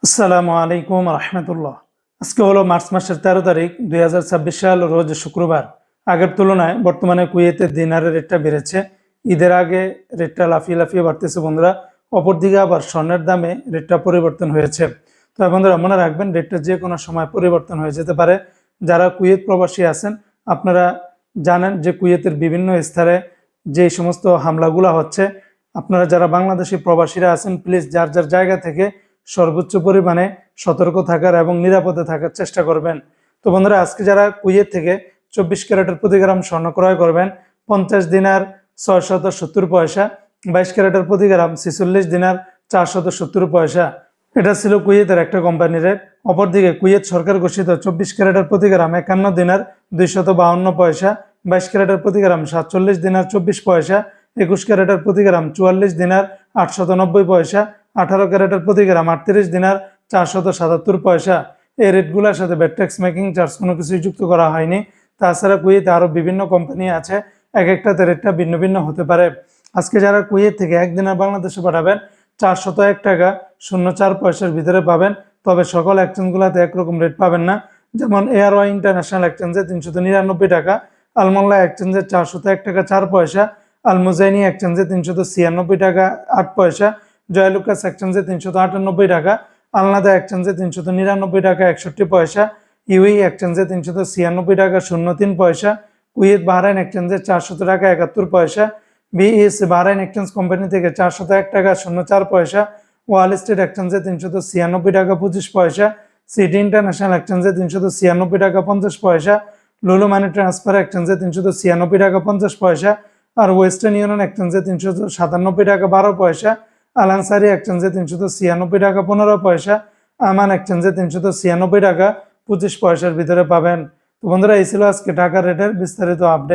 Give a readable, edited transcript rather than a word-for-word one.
আসসালামু আলাইকুম রহমতুল্লাহ। আজকে হলো মার্চ মাসের 13 তারিখ 2026 সাল, রোজ শুক্রবার। আগের তুলনায় বর্তমানে কুয়েতের দিনারের রেটটা বেড়েছে। ঈদের আগে রেটটা লাফিয়ে লাফিয়ে বাড়তেছে বন্ধুরা। অপরদিকে আবার স্বর্ণের দামে রেটটা পরিবর্তন হয়েছে। তো বন্ধুরা মনে রাখবেন, রেটটা যে কোনো সময় পরিবর্তন হয়ে যেতে পারে। যারা কুয়েত প্রবাসী আছেন, আপনারা জানেন যে কুয়েতের বিভিন্ন স্তরে যে সমস্ত হামলাগুলো হচ্ছে, আপনারা যারা বাংলাদেশি প্রবাসীরা আছেন, প্লিজ যার যার জায়গা থেকে সর্বোচ্চ পরিমাণে সতর্ক থাকার এবং নিরাপদে থাকার চেষ্টা করবেন। তো বন্ধুরা, আজকে যারা কুয়েত থেকে 24 ক্যারেটের প্রতি গ্রাম স্বর্ণ ক্রয় করবেন, 50 দিনার 670 পয়সা, 22 ক্যারেটের প্রতি গ্রাম 46 দিনার 470 পয়সা। এটা ছিল কুয়েতের একটা কোম্পানির রেট। অপরদিকে কুয়েত সরকার ঘোষিত 24 ক্যারেটের প্রতি গ্রাম 51 দিনার 252 পয়সা, 22 ক্যারেটের প্রতি গ্রাম 47 দিনার 24 পয়সা, 21 ক্যারেটের প্রতি গ্রাম 44 দিনার 890 পয়সা, 18 ক্যারেটের প্রতি গ্রাম 38 দিনার 477 পয়সা। এই রেটগুলোর সাথে ভ্যাট ট্যাক্স মেকিং চার্জ কোনো কিছুই যুক্ত করা হয়নি। তাছাড়া কুয়েতে আরও বিভিন্ন কোম্পানি আছে, এক একটাতে রেটটা ভিন্ন ভিন্ন হতে পারে। আজকে যারা কুয়েত থেকে একদিনের বাংলাদেশে পাঠাবেন, 401 টাকা 04 পয়সার ভিতরে পাবেন। তবে সকল এক্সচেঞ্জগুলোতে একরকম রেট পাবেন না। যেমন এয়ারওয়াই ইন্টারন্যাশনাল এক্সচেঞ্জে 399 টাকা, আলমোল্লা এক্সচেঞ্জে 401 টাকা 4 পয়সা, আলমুজাইনি এক্সচেঞ্জে 396 টাকা 8 পয়সা, জয়লুকাস এক্সচেঞ্জে 398 টাকা, আলনাদা এক্সচেঞ্জে 399 টাকা 61 পয়সা, ইউই এক্সচেঞ্জে 396 টাকা 03 পয়সা, কুয়েত বাহরাইন এক্সচেঞ্জে 400 টাকা 71 পয়সা, বিএস বাহরাইন এক্সচেঞ্জ কোম্পানি থেকে 401 টাকা 04 পয়সা, ওয়াল স্ট্রিট এক্সচেঞ্জে 396 টাকা 25 পয়সা, সিটি ইন্টারন্যাশনাল এক্সচেঞ্জে 396 টাকা 50 পয়সা, লুলু মানি ট্রান্সফার এক্সচেঞ্জে 396 টাকা 50 পয়সা, আর ওয়েস্টার্ন ইউনিয়ন এক্সচেঞ্জে 397 টাকা 12 পয়সা, আলানসারি এক্সচেঞ্জে 396 টাকা 15 পয়সা, আমান এক্সচেঞ্জে 396 টাকা 25 পয়সার ভিতরে পাবেন। তো বন্ধুরা, এই ছিল আজকে টাকার রেটের বিস্তারিত আপডেট।